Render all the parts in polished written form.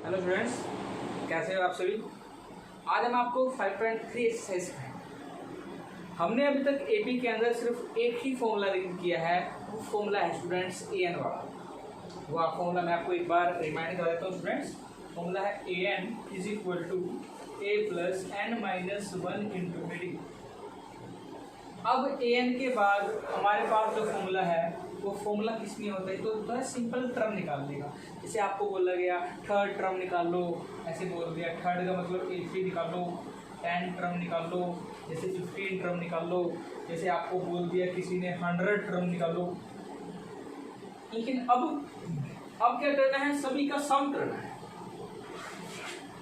Hello students, कैसे हो आप सभी। आज हम आपको 5.3 एक्सरसाइज है। हमने अभी तक एपी के अंदर सिर्फ एक ही फॉर्मूला किया है, वो फॉर्मूला है स्टूडेंट्स एन वाला। वो फॉर्मूला मैं आपको एक बार रिमाइंड कर देता हूँ स्टूडेंट्स। फॉर्मूला है n is equal to a plus n minus 1 into d. अब एन के बाद हमारे पास जो फॉर्मूला है वो फॉर्मूला किस में होता है, तो है सिंपल टर्म निकाल देगा। जैसे आपको बोला गया थर्ड टर्म निकाल लो, ऐसे बोल दिया थर्ड का मतलब 80 निकाल लो, 10 टर्म निकाल लो, जैसे 15 टर्म निकाल लो, जैसे आपको बोल दिया किसी ने 100 टर्म निकाल लो। लेकिन अब क्या करना है, सभी का सम करना है।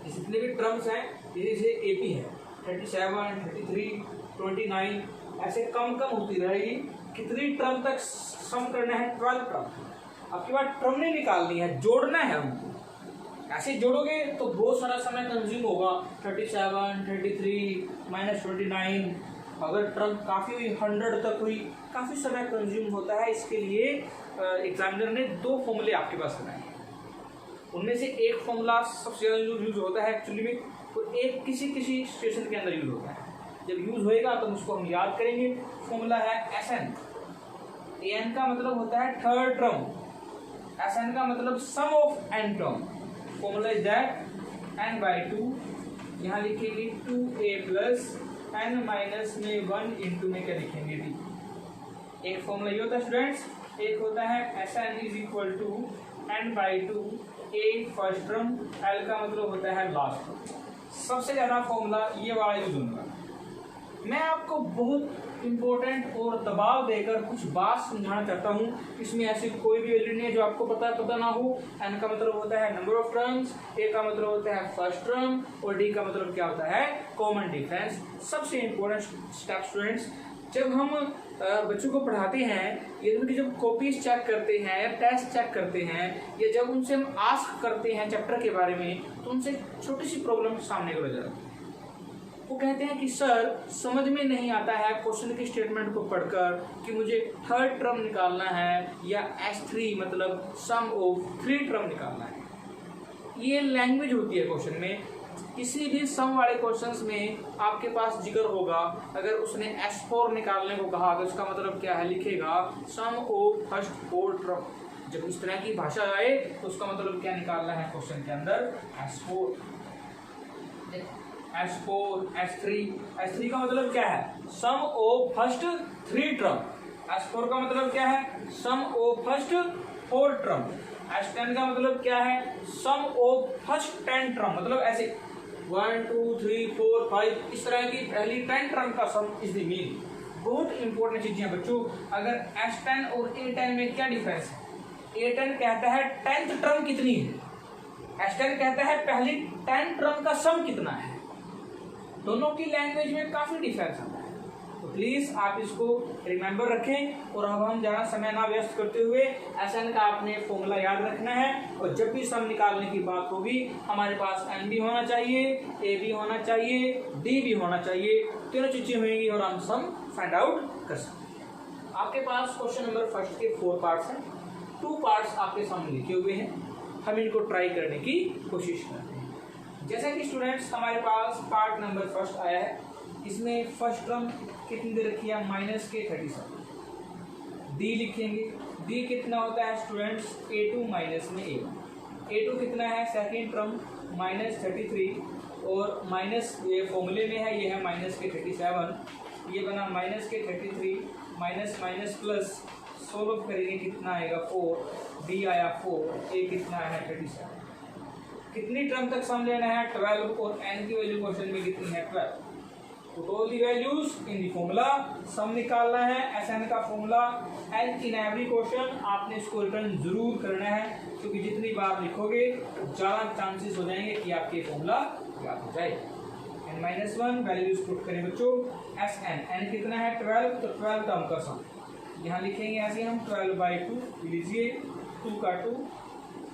जितने भी टर्म्स हैं, जैसे एपी है 37, 33, 29, ऐसे कम होती रहेगी। कितनी टर्म तक सम करना है, 12 टर्म। आपके पास टर्म नहीं निकालनी है, जोड़ना है हमको। ऐसे जोड़ोगे तो बहुत सारा समय कंज्यूम होगा। 37, 33 माइनस 29, अगर टर्म काफ़ी हुई 100 तक हुई, काफ़ी समय कंज्यूम होता है। इसके लिए एग्जामिनर ने 2 फॉर्मूले आपके पास बनाए हैं। उनमें से एक फॉर्मूला सबसे ज़्यादा यूज होता है एक्चुअली में, और एक किसी सिचुएशन के अंदर यूज होता है। जब यूज होएगा तो उसको हम याद करेंगे। फॉर्मूला है एसएन। एन का मतलब होता है थर्ड टर्म, एसएन का मतलब sum of N term. Formula is that N by 2, यहाँ लिखेंगे 2a प्लस एन माइनस में 1 इंटू में क्या लिखेंगे डी। एक फॉर्मूला ये होता है स्टूडेंट्स, एक होता है s n is equal to n by 2 a first term, l का मतलब होता है लास्ट टर्म। सबसे ज़्यादा फॉर्मूला ये वाला यूज होगा। मैं आपको बहुत इंपॉर्टेंट और दबाव देकर कुछ बात समझाना चाहता हूँ। इसमें ऐसी कोई भी वैल्यू नहीं है जो आपको पता ना हो। एन का मतलब होता है नंबर ऑफ टर्म्स, ए का मतलब होता है फर्स्ट टर्म, और डी का मतलब क्या होता है, कॉमन डिफरेंस। सबसे इंपॉर्टेंट स्टेप स्टूडेंट्स, जब हम बच्चों को पढ़ाते हैं या उनकी जब कॉपीज चेक करते हैं या टेस्ट चेक करते हैं, या जब उनसे हम आस्क करते हैं चैप्टर के बारे में, तो उनसे छोटी सी प्रॉब्लम सामने को जाती है। वो कहते हैं कि सर समझ में नहीं आता है क्वेश्चन की स्टेटमेंट को पढ़कर कि मुझे थर्ड टर्म निकालना है या S3 मतलब सम ऑफ 3 टर्म निकालना है। ये लैंग्वेज होती है क्वेश्चन में। किसी भी सम वाले क्वेश्चंस में आपके पास जिक्र होगा, अगर उसने S4 निकालने को कहा तो उसका मतलब क्या है, लिखेगा सम ऑफ फर्स्ट 4 टर्म। जब इस तरह की भाषा आए तो उसका मतलब क्या निकालना है क्वेश्चन के अंदर, S4, S3 का मतलब क्या है, सम ऑफ फर्स्ट 3 टर्म। S4 का मतलब क्या है, सम ऑफ फर्स्ट 4 टर्म। S10 का मतलब क्या है, सम ऑफ फर्स्ट 10 टर्म। मतलब ऐसे 1 2 3 4 5 इस तरह की पहली 10 टर्म का सम इज द मीन। बहुत इंपॉर्टेंट चीजें हैं बच्चों। अगर S10 और A10 में क्या डिफरेंस है, A10 कहता है 10th टर्म कितनी है, S10 कहता है पहली 10 टर्म का सम कितना है। दोनों की लैंग्वेज में काफी डिफरेंस आता है। तो प्लीज आप इसको रिमेंबर रखें। और अब हम ज़्यादा समय ना व्यस्त करते हुए एसएन का आपने फॉर्मूला याद रखना है। और जब भी सम निकालने की बात होगी, हमारे पास एन भी होना चाहिए, ए भी होना चाहिए, डी भी होना चाहिए। तीनों चीजें होंगी और हम सम फाइंड आउट कर सकते हैं। आपके पास क्वेश्चन नंबर फर्स्ट के 4 पार्ट्स हैं। 2 पार्ट्स आपके सामने लिखे हुए हैं। हम इनको ट्राई करने की कोशिश करते हैं। जैसा कि स्टूडेंट्स हमारे पास पार्ट नंबर फर्स्ट आया है, इसमें फर्स्ट टर्म कितनी दे रखी है, माइनस के 37। डी लिखेंगे, डी कितना होता है स्टूडेंट्स, A2 माइनस में A1। A2 कितना है, सेकेंड टर्म माइनस 33, और माइनस ये फॉर्मूले में है, ये है माइनस के 37। ये बना माइनस के 33 माइनस माइनस प्लस, सोल्व करेंगे कितना आएगा 4, डी आया 4, ए कितना है 37। कितनी टर्म तक सम लेना है, 12, और एन की वैल्यू क्वेश्चन में कितनी है 12। Put all the values in the formula. Sum निकालना है एसएन का formula. N in every question आपने इसको रिटर्न जरूर करना है, क्योंकि जितनी बार लिखोगे ज़्यादा चांसेस हो जाएंगे कि आपके फॉर्मूला याद हो जाए। n-1 वैल्यूज पुट करें बच्चों। एस एन कितना है 12, तो 12 टर्म का सम यहाँ लिखेंगे ऐसे हम 12/2 लीजिए, 2 का 2,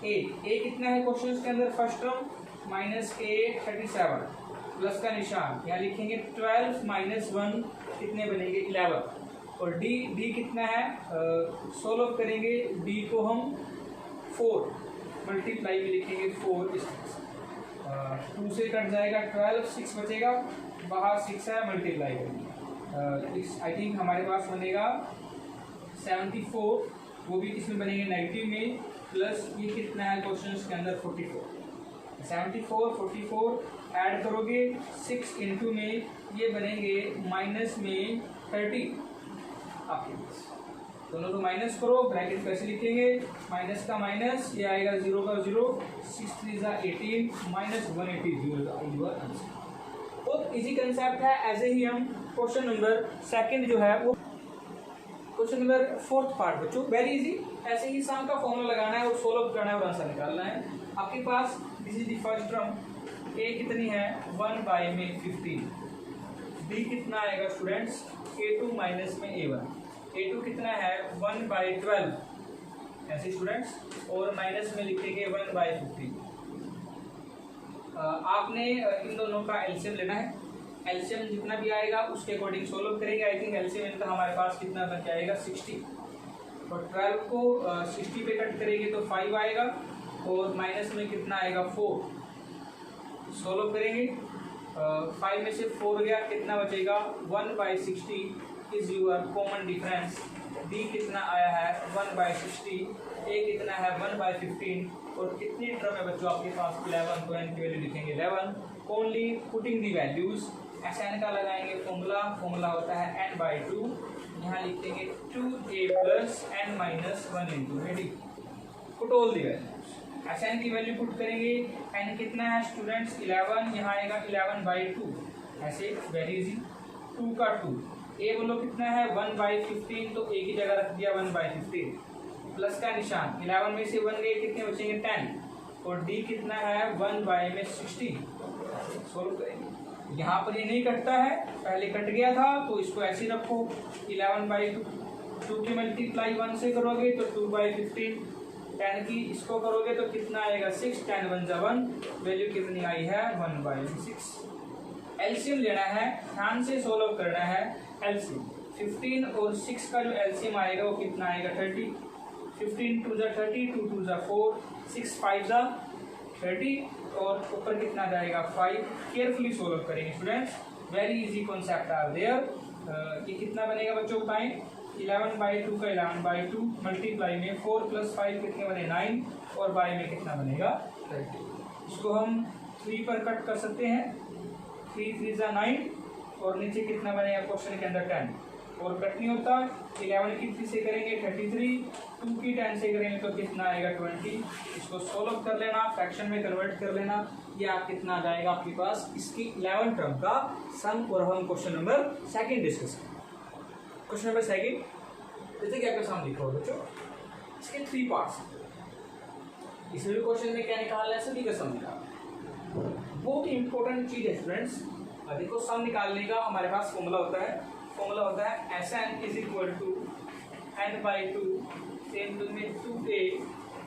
ए कितना है क्वेश्चन के अंदर, फर्स्ट टर्म माइनस के 37 प्लस का निशान यहाँ लिखेंगे 12 माइनस 1 कितने बनेंगे 11, और डी कितना है, सोल्व करेंगे डी को हम 4 मल्टीप्लाई में लिखेंगे 4 इस तरह से। से कट जाएगा 12, 6 बचेगा, बाहर 6 है, मल्टीप्लाई करेंगे आई थिंक हमारे पास बनेगा 74, वो भी किसमें बनेंगे नेगेटिव में, प्लस ये कितना है क्वेश्चन के अंदर 44, 74 44 ऐड करोगे 6 इंटू में ये बनेंगे माइनस में 30 आपके पास, दोनों को माइनस करो, ब्रैकेट कैसे लिखेंगे, माइनस का माइनस, ये आएगा 0 का 0, 6 3 18 माइनस 180 योर आंसर। बहुत इजी कंसेप्ट है। ऐसे ही हम क्वेश्चन नंबर सेकंड जो है वो क्वेश्चन नंबर 4th पार्ट बच्चों, वेरी इजी। ऐसे ही सम का फॉर्मूला लगाना है और सोल्व करना है और आंसर निकालना है। आपके पास this is the first term, A कितनी है 1 बाई में 15, बी कितना आएगा स्टूडेंट्स a2 माइनस में a1, a2 कितना है 1 बाई 12 ऐसे स्टूडेंट्स, और माइनस में लिखेंगे 1 बाई 15। आपने इन दोनों का एलसीएम लेना है, एलसीएम जितना भी आएगा उसके अकॉर्डिंग सोल्व करेंगे। आई थिंक एलसीएम इनका हमारे पास कितना बन जाएगा 60, और 12 को 60 पे कट करेंगे तो 5 आएगा, और माइनस में कितना आएगा 4, सोल्व करेंगे 5 में से 4 गया, कितना बचेगा 1 by 60 is your common difference. D कितना आया है 1 बाई 60, ए कितना है 1 बाई 15, और कितनी टर्म है बच्चों आपके पास 11, तो एन की वैल्यू लिखेंगे 11, ओनली पुटिंग दी वैल्यूज। ऐसा एन का लगाएंगे फॉर्मूला होता है n बाई 2, यहाँ लिखेंगे 2a plus n minus 1 into में D, put all the values. ऐसा एन की वैल्यू पुट करेंगे, एन कितना है स्टूडेंट्स 11, यहाँ आएगा 11 बाई 2, ऐसे वेरी इजी, 2 का 2, ए बोलो कितना है 1 बाई 15, तो ए की जगह रख दिया 1 बाई 15, प्लस का निशान, 11 में से 1 गए कितने बचेंगे 10, और डी कितना है 1 बाई में 60, सोल्व करेंगे। यहाँ पर ये नहीं कटता है, पहले कट गया था तो इसको ऐसे रखो, 11 बाई 2 की मल्टीप्लाई 1 से करोगे तो 2 बाई 15, 10 की इसको करोगे तो कितना आएगा 6, 10 1 जा 1, वैल्यू कितनी आई है 1 बाई 6। एलसीएम लेना है, ध्यान से सोल्व करना है। एलसीएम 15 और 6 का जो एलसीएम आएगा वो कितना आएगा 30, 15 2 जा 30, 2 2 जा 4, 6 5 जा 30, और ऊपर कितना जाएगा 5। केयरफुली सोल्व करेंगे students, very easy concept are there. ये कितना बनेगा बच्चों बताएं, 11 बाई 2 का 11 बाई 2 मल्टीप्लाई में 4 प्लस 5 कितने बने 9, और बाई में कितना बनेगा 30। इसको हम 3 पर कट कर सकते हैं, 3 3 जा 9, और नीचे कितना बनेगा क्वेश्चन के अंदर 10, और कट नहीं होता, 11 की 3 से करेंगे 33, 2 की 10 से करेंगे तो कितना आएगा 20। इसको सोल्व कर लेना, फ्रैक्शन में कन्वर्ट कर लेना, ये आप कितना आ जाएगा आपके पास इसकी 11 टर्म का सम। और हम क्वेश्चन नंबर सेकंड डिस्कस करें। क्वेश्चन नंबर सेकंड, जैसे कि आपका सम लिखा हो बच्चों, इसके 3 पार्ट्स, इसमें भी क्वेश्चन में क्या निकालना है, सभी का सम निकालना। बहुत ही इंपॉर्टेंट चीज है स्टूडेंट्स। देखो सम निकालने का हमारे पास फॉर्मूला होता है s n is equal to n by 2 into में 2a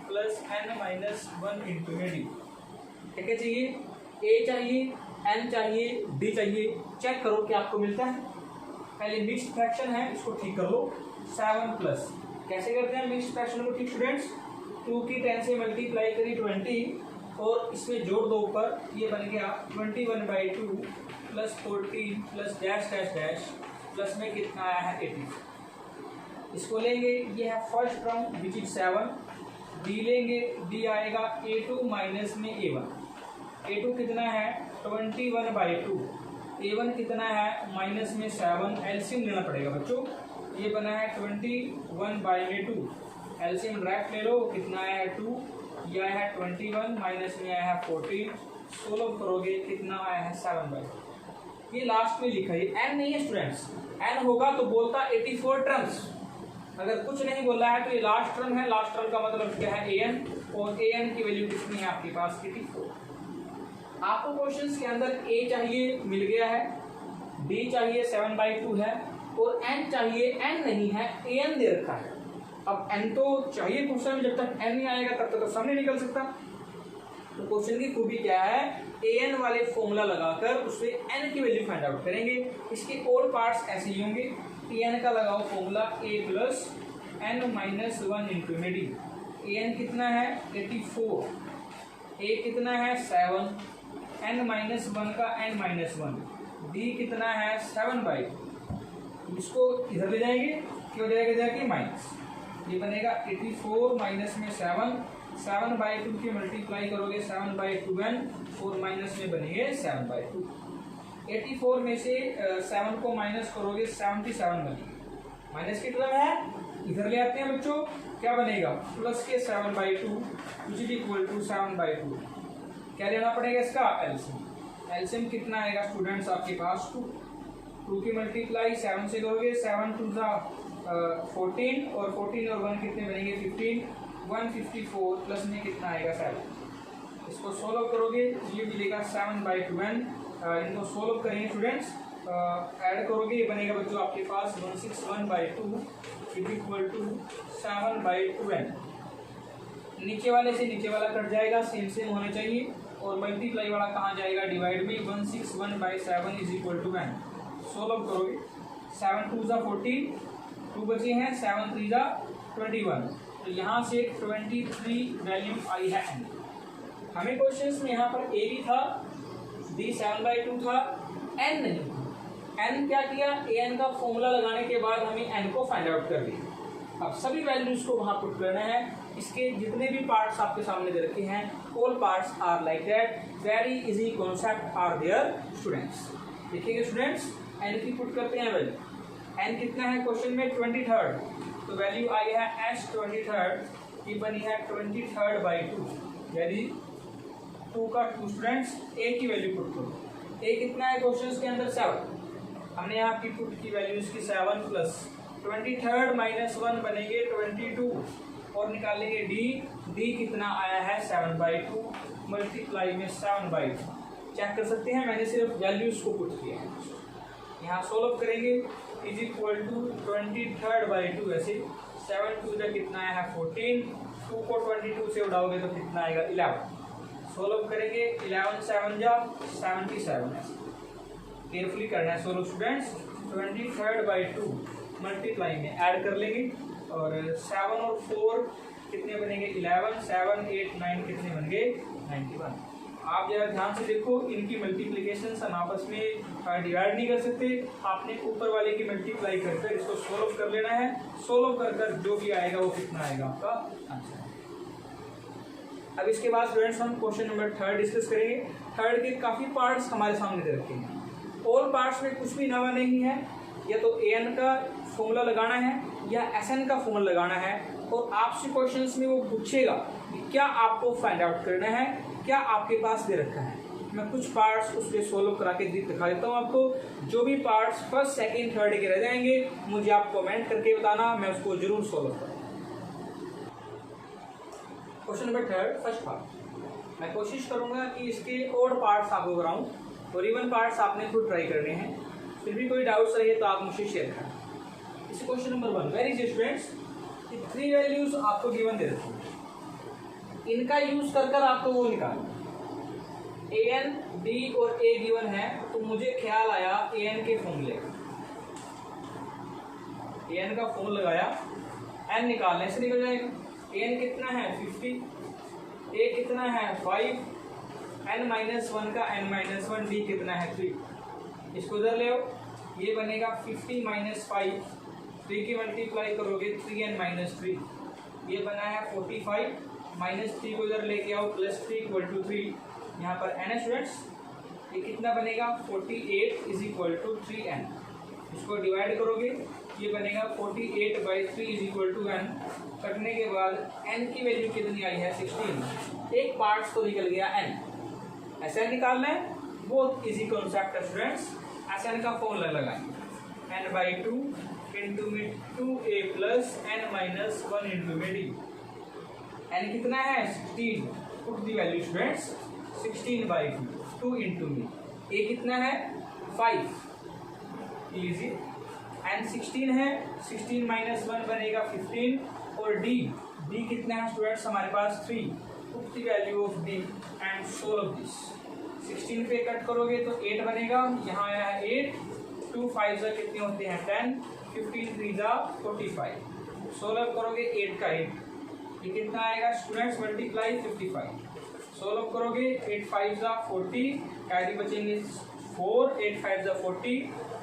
plus n minus 1 into में डी। क्या चाहिए, a चाहिए, n चाहिए, d चाहिए। चेक करो कि आपको मिलता है। पहले मिक्स्ड फ्रैक्शन है, इसको ठीक कर लो। 7 प्लस, कैसे करते हैं मिक्स्ड फ्रैक्शन को ठीक स्टूडेंट्स, 2 की 10 से मल्टीप्लाई करी 20, और इसमें जोड़ दो ऊपर, ये बन गया 21 by 2 plus 14 plus dash dash dash, plus में कितना आया है 80। इसको लेंगे, ये है first term which is 7, D लेंगे, डी आएगा a2 माइनस में a1, a2 कितना है 21 बाई 2, a1 कितना है माइनस में 7, एलसीएम लेना पड़ेगा बच्चों। ये बना है 21 बाई में 2, एलसीएम डायरेक्ट ले लो, कितना आया है 2, ये आया है 21, माइनस में आया है 14, सोल्व करोगे कितना आया है 7 बाई। ये लास्ट में लिखा है, एन नहीं है स्टूडेंट्स, एन होगा तो बोलता 84 टर्म्स, अगर कुछ नहीं बोला है तो ये लास्ट टर्म है। लास्ट टर्म का मतलब क्या है an, और an की वैल्यू कितनी है आपके पास 84। आपको क्वेश्चंस के अंदर a चाहिए, मिल गया है, d चाहिए 7 बाई 2 है, और n चाहिए, n नहीं है, an दे रखा है। अब n तो चाहिए क्वेश्चन में, जब तक n नहीं आएगा तब तक तो सामने निकल सकता। तो क्वेश्चन की खूबी क्या है, an वाले फॉर्मूला लगाकर उससे n की वैल्यू फाइंड आउट करेंगे। इसके और पार्ट्स ऐसे ही होंगे, an का लगाओ formula a plus n minus 1 into में डी। an कितना है 84, a कितना है 7, n-1 का n-1, d कितना है 7/2, इसको इधर ले जाएंगे, क्यों जाएगा जाके माइनस, ये बनेगा 84 माइनस में 7/2 की मल्टीप्लाई करोगे 7/2n, और माइनस में बनेंगे 7/2। 84 में से 7 को माइनस करोगे 77 बनेगा, माइनस की टर्म है इधर ले आते हैं बच्चों, क्या बनेगा प्लस के 7/2 विच इज इक्वल टू 7/2। क्या लेना पड़ेगा इसका एलसीएम, एलसीएम कितना आएगा स्टूडेंट्स आपके पास 2 की मल्टीप्लाई 7 से करोगे, 7 2 14, और 14 और 1 कितने बनेंगे 15, 154 प्लस में कितना आएगा 7। इसको सोल्व करोगे ये मिलेगा 7/2n, इनको सोल्व करेंगे स्टूडेंट्स, ऐड करोगे ये बनेगा बच्चों आपके पास 161/2 इज इक्वल टू 7/2n। नीचे वाले से नीचे वाला कट जाएगा, सेम सेम होने चाहिए, और मल्टीप्लाई वाला कहाँ जाएगा डिवाइड में, 161/7 is equal to n। Solve करोगे 7 2 14, 2 बचे हैं, 7 3 21, तो यहाँ से 23 वैल्यू आई है n। हमें क्वेश्चंस में यहाँ पर a भी था, d 7/2 था, n नहीं था। n क्या किया, an का फॉर्मूला लगाने के बाद हमें n को फाइंड आउट कर लिया। अब सभी वैल्यूज को वहाँ पुट करना है, इसके जितने भी पार्ट्स आपके सामने दे रखे हैं, all parts are like that, very easy concept are there students. देखिए स्टूडेंट्स n की पुट करते हैं वैल्यू, n कितना है क्वेश्चन में 23rd, तो वैल्यू आई है s 23rd, ये बनी है 23/2, यानी 2 का 2 स्टूडेंट्स, a की वैल्यू पुट करो, a कितना है क्वेश्चन के अंदर 7, हमने यहाँ की पुट की वैल्यू इसकी 7 प्लस 23rd माइनस 1 बनेंगे 22, और निकालेंगे d कितना आया है 7/2 मल्टीप्लाई में 7/2। चेक कर सकते हैं, मैंने सिर्फ वैल्यूज को पुट किया है, यहाँ सोल्व करेंगे इज इक्वल टू 23/2, ऐसे 7 2 का कितना आया है 14, 2 को 22 से उड़ाओगे तो कितना आएगा 11। सोल्व करेंगे 11 7 77, केयरफुली करना है सोल्व स्टूडेंट्स। 23/2 मल्टीप्लाई में ऐड कर लेंगे, और 7 और 4 कितने बनेंगे 11, 7 8 9 कितने बन गए 91। आप जरा ध्यान से देखो, इनकी मल्टीप्लिकेशन हम आपस में डिवाइड नहीं कर सकते, आपने ऊपर वाले की मल्टीप्लाई कर इसको सोल्व कर लेना है, सोल्व कर जो भी आएगा वो कितना आएगा आपका आंसर। अब इसके बाद स्टूडेंट्स हम क्वेश्चन नंबर 3 डिस्कस करेंगे। 3 के काफ़ी पार्ट्स हमारे सामने दे रखे हैं, ऑल पार्ट्स में कुछ भी नवा नहीं है, या तो an का फॉर्मूला लगाना है या sn का फॉर्मूला लगाना है, और आपसे क्वेश्चंस में वो पूछेगा कि क्या आपको फाइंड आउट करना है, क्या आपके पास दे रखा है। मैं कुछ पार्ट्स उसके सोल्व करा के दिखा देता हूँ आपको, जो भी पार्ट्स फर्स्ट सेकंड थर्ड के रह जाएंगे मुझे आप कमेंट करके बताना, मैं उसको जरूर सोल्व करूँ। क्वेश्चन नंबर 3 फर्स्ट पार्ट, मैं कोशिश करूँगा कि इसके और पार्ट्स आपको कराऊँ, और इवन पार्ट्स आपने खुद ट्राई करने हैं, फिर भी कोई डाउट्स रहे तो आप मुझसे शेयर करें। इस question number 1, very easy students, 3 values आपको गिवन दे रखी हैं, इनका यूज कर आपको वो निकालना, an d और a गिवन है, तो मुझे ख्याल आया an के फॉर्मूले का, an का फॉर्मूला लगाया, n निकालने से निकल जाएगा। an कितना है 50, a कितना है 5, n-1 का n-1, d कितना है 3, इसको उधर ले आओ, ये बनेगा 50 - 5, 3 की मल्टीप्लाई करोगे 3n-3, ये बना है 45, -3 को इधर लेके आओ +3 = 3, यहाँ पर n है स्टूडेंट्स, ये कितना बनेगा 48 = 3n, इसको डिवाइड करोगे ये बनेगा 48/3 = n, कटने के बाद n की वैल्यू कितनी आई है 16, एक पार्ट्स तो निकल गया n, ऐसा निकालना है, बहुत इजी कॉन्सेप्ट है स्टूडेंट्स। ऐसा का फॉर्मूला लगाएंगे n/2 इंटू में 2a प्लस n-1 इंटू में d, n कितना है 16, put the value students 16/2, 2 into में a कितना है 5, लीजिए n 16 है, 16 - 1 बनेगा 15, और d कितना है स्टूडेंट्स हमारे पास 3, put the value of d and solve this. 16 पे कट करोगे तो 8 बनेगा, यहाँ आया है 8, 2 5 कितने होते हैं 10, 15 3 45, सोल्व करोगे 8 का 8, ये कितना आएगा स्टूडेंट्स मल्टीप्लाई 55, सोल्व करोगे 8 5 जा 40, कैरी बचेंगे 4, 8 5 जा 40,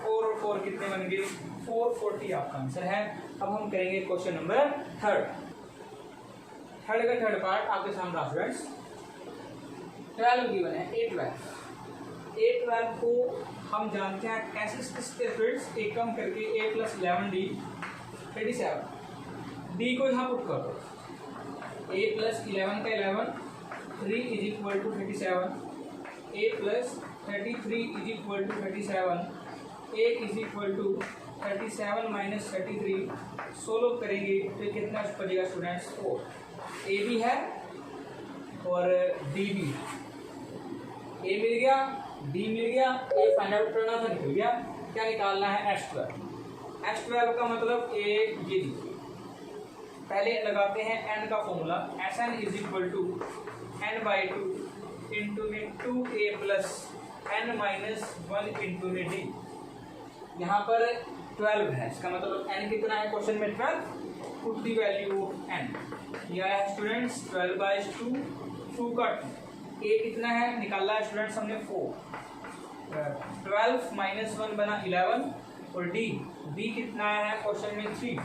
4 और 4 कितने बन गए 440 आपका आंसर है। अब हम करेंगे क्वेश्चन नंबर थर्ड का थर्ड पार्ट आपके सामने रहा स्टूडेंट्स। 12 गिवन है, A12 को हम जानते हैं कैसे लिखते हैं फ्रेंड्स, एक कम करके A + 11D 37, D को यहाँ पुट करो, A + 11 का 11, 3 = 37, A + 33 = 37, A = 37 - 33, सोल्व करेंगे तो कितना बचेगा स्टूडेंट्स 4। A भी है और D भी है, A मिल गया, D मिल गया, A फाइंड आउट करना था, निकल गया। क्या निकालना है S12 का मतलब A ये पहले लगाते हैं n का formula, Sn = n/2 × 2A + n - 1 × D। यहाँ पर 12 है, इसका मतलब n कितना है क्वेश्चन में 12, put the value of n। यह है स्टूडेंट्स 12/2, 2 का 2, A कितना है निकाला है स्टूडेंट्स हमने 4, 12 - 1 बना 11, और D कितना है क्वेश्चन में 3,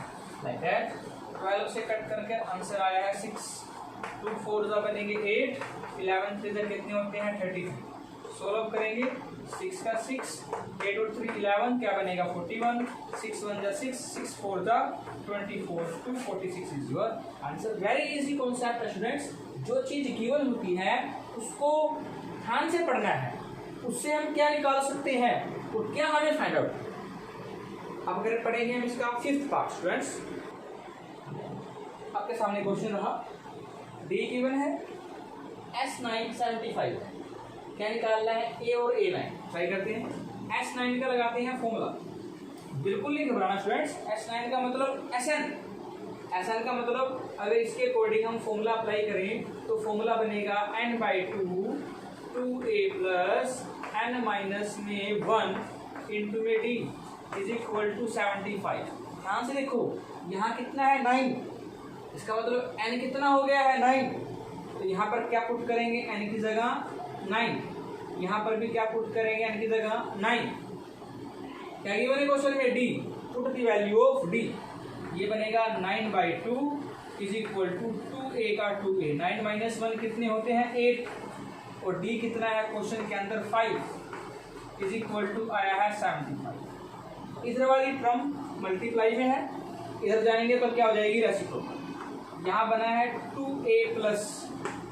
लाइक दैट। 12 से कट करके आंसर आया है 6, 2 4 जा बनेंगे 8, 11 से कितने होते हैं 33, सोल्व करेंगे 6 का 6, 8 और 3 11, क्या बनेगा 41, 6 1 जा 6, 6 4 जा 24, 246 is your answer. Very easy concept है स्टूडेंट्स, जो चीज गिवन होती है उसको ध्यान से पढ़ना है, उससे हम क्या निकाल सकते हैं और क्या हमें फाइंड आउट। अब अगर पढ़ेंगे हम इसका 5th पार्ट स्टूडेंट्स, आपके सामने क्वेश्चन रहा, D गिवन है, S9 75 है, क्या निकालना है A और A9, ट्राई करते हैं। S9 का लगाते हैं फॉर्मूला, बिल्कुल नहीं घबराना स्टूडेंट्स, S9 का मतलब SN का मतलब अगर इसके अकॉर्डिंग हम फॉर्मूला अप्लाई करें तो फॉर्मूला बनेगा n/2 2A + n - 1 × D = 75। ध्यान से देखो, यहाँ कितना है 9, इसका मतलब n कितना हो गया है 9, तो यहाँ पर क्या पुट करेंगे n की जगह 9, यहाँ पर भी क्या पुट करेंगे n की जगह 9। क्या गिवन है क्वेश्चन में D, put the value of D, ये बनेगा 9/2 = 2A का 2A, 9 - 1 कितने होते हैं 8, और D कितना है क्वेश्चन के अंदर 5 = आया है 75। इधर वाली टर्म मल्टीप्लाई में है, इधर जाएंगे तो क्या हो जाएगी रेसिप्रोकल। यहाँ बना है 2A +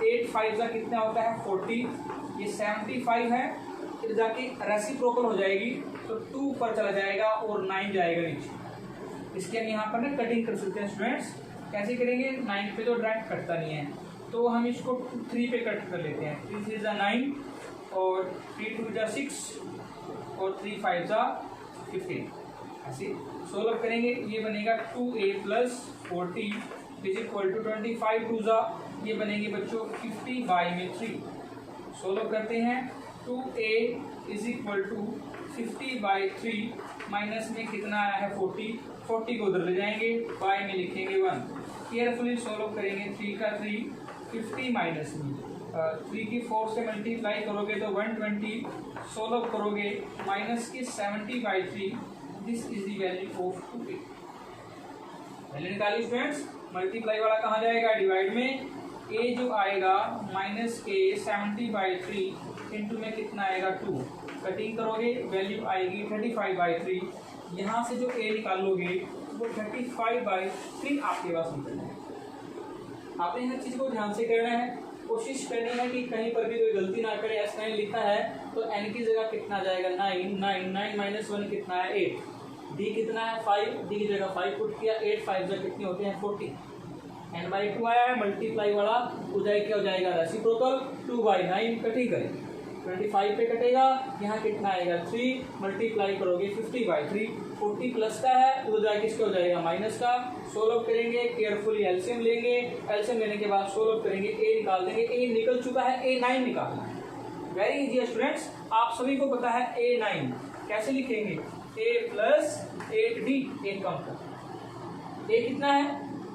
8 5 का कितना होता है 40, ये 75 है, फिर जाके रेसिप्रोकल हो जाएगी तो 2 पर चला जाएगा और 9 जाएगा नीचे। इसके हम यहाँ पर ना कटिंग कर सकते हैं स्टूडेंट्स, कैसे करेंगे 9 पे तो डायरेक्ट कटता नहीं है, तो हम इसको 3 पे कट कर लेते हैं। 3 3 जा 9 और 3 2 जा 6 और 3 5 जा 15, ऐसे सोल्व करेंगे, ये बनेगा 2A + 40 = 25 2 जा, ये बनेंगे बच्चों 50/3, सोल्व करते हैं 2A = 50/3 माइनस में कितना आया है 40 को उधर ले जाएंगे, बाय में लिखेंगे 1, केयरफुली सोल्व करेंगे 3 का 3 50 माइनस में 3 की 4 से मल्टीप्लाई करोगे तो 120, सोल्व करोगे माइनस की 70/3, this is the value of 2A। Value निकालिए स्टूडेंट्स, मल्टीप्लाई वाला कहाँ जाएगा डिवाइड में, A जो आएगा माइनस के 70/3 इंटू में कितना आएगा 2, कटिंग करोगे वैल्यू आएगी 35/3, यहाँ से जो A निकालोगे वो 35/3 आपके पास निकलना है। आपने हर चीज़ को ध्यान से करना है, कोशिश करनी है कि कहीं पर भी कोई गलती ना करे। S9 लिखा है तो n की जगह कितना जाएगा 9 - 1 कितना है 8, D कितना है 5, D की जगह 5 पुट किया, 8 5 जो कितने होते हैं 40, n/2 आया है, मल्टीप्लाई वाला हो जाएगा, क्या हो जाएगा रेसिप्रोकल 2/9, कटिंग करेंगे 25 पे कटेगा, यहाँ कितना आएगा 3, मल्टीप्लाई करोगे 50/3, 40 प्लस का है तो जाए किसका हो जाएगा माइनस का, सोल्व करेंगे केयरफुली एलसीएम लेंगे, एलसीएम लेने के बाद सोल्व करेंगे, A निकाल देंगे, A निकल चुका है, A9 निकालना है। वेरी इजी है स्टूडेंट्स, आप सभी को पता है A9 कैसे लिखेंगे, A + 8D, एक कम कर, A कितना है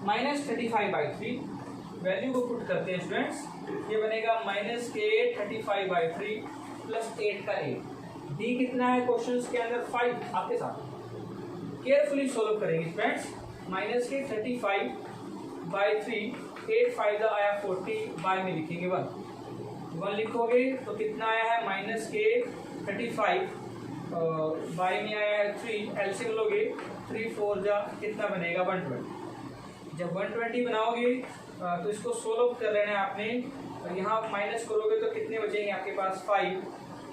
-35/3, वैल्यू को पुट करते हैं स्टूडेंट्स, ये बनेगा -k35/3 प्लस 8 का 8। डी कितना है क्वेश्चन के अंदर 5, आपके साथ केयरफुली सोल्व करेंगे फ्रेंड्स। -k35/3, 8 5 आया 40, बाय में लिखेंगे 1 लिखोगे तो कितना आया है -k35 बाय में आया है 3, एलसीएम लोगे 3 4 जा कितना बनेगा 120। जब 120 बनाओगे तो इसको सोल्व कर लेना है आपने, और यहाँ माइनस करोगे तो कितने बचेंगे आपके पास 5,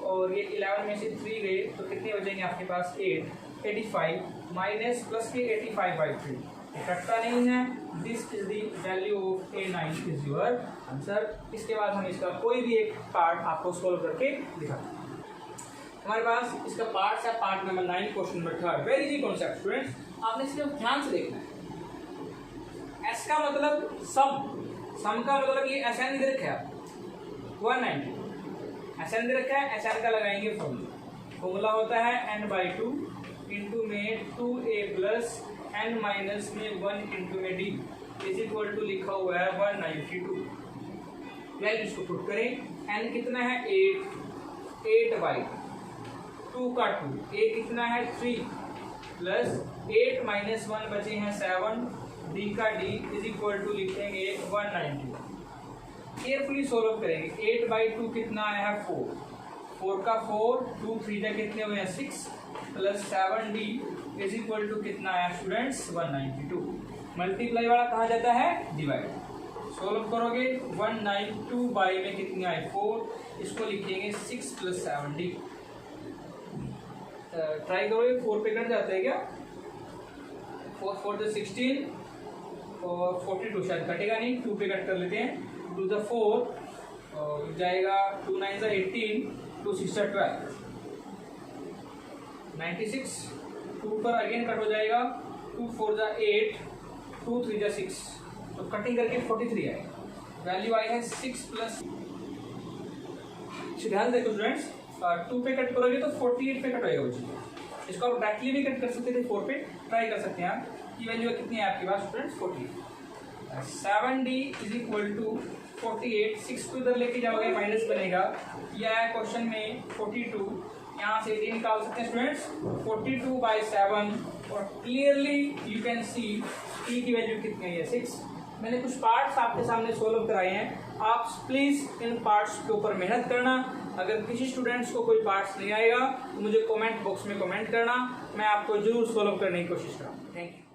और ये 11 में से 3 गए तो कितने बचेंगे आपके पास 8, 85 माइनस प्लस के 85/3 कटता नहीं है। This is the value of A9 is your answer. इसके बाद हम इसका कोई भी एक पार्ट आपको सोल्व करके दिखाते हैं। हमारे पास इसका पार्ट है part number 9 question number 3। Very easy concept students, आपने सिर्फ ध्यान से देखना है। एस का मतलब सम का मतलब ये SN दे रखा है 190, SN दे रखा है, SN का लगाएंगे फॉर्मूला होता है n/2 इंटू में 2a प्लस n माइनस में 1 इंटू में d इज इक्वल टू लिखा हुआ है 192। वैल्यू इसको पुट करें, n कितना है 8/2 का 2, a कितना है 3 प्लस 8 माइनस 1 बचे हैं 7, d का d इज इक्वल टू लिखेंगे 190। केयरफुली सोल्व करेंगे। 8/2 कितना आया है 4 का 4, 2 3 जा कितने हुए हैं 6 plus 7d is equal to कितना आया स्टूडेंट्स 192। मल्टीप्लाई वाला कहा जाता है डिवाइड। सोल्व करोगे 192 बाई में कितने आए 4, इसको लिखेंगे 6 प्लस 7d। ट्राई करोगे 4 पे कट जाता है क्या, 4 4 तो 16 और 42 शायद कटेगा नहीं, 2 पे कट कर लेते हैं, 2 द 4 और जाएगा 2 9 द 18, 2 6 12 96, 2 पर अगेन कट हो जाएगा, 2 4 द 8, 2 3 द 6, तो कटिंग करके 43 आएगा। वैल्यू आई है 6 प्लस, ध्यान देखो स्टूडेंट्स, 2 पे कट करोगे तो 48 पे कट होएगा वो चीज़। इसको आप डायरेक्टली भी कट कर सकते थे, 4 पे ट्राई कर सकते हैं आप। ये वैल्यू कितनी है आपके पास students 48। 7d is equal to 48, 6 को इधर लेके जाओगे माइनस बनेगा, यह है क्वेश्चन में 42, यहाँ से 3 निकाल सकते हैं स्टूडेंट्स 42/7, और clearly you can see t की वैल्यू कितनी है 6। मैंने कुछ पार्ट्स आपके सामने सोल्व कराए हैं, आप प्लीज इन पार्ट्स के ऊपर मेहनत करना। अगर किसी स्टूडेंट्स को कोई पार्ट्स नहीं आएगा तो मुझे कमेंट बॉक्स में कमेंट करना, मैं आपको जरूर सोल्व करने की कोशिश करूँगा। Thank you.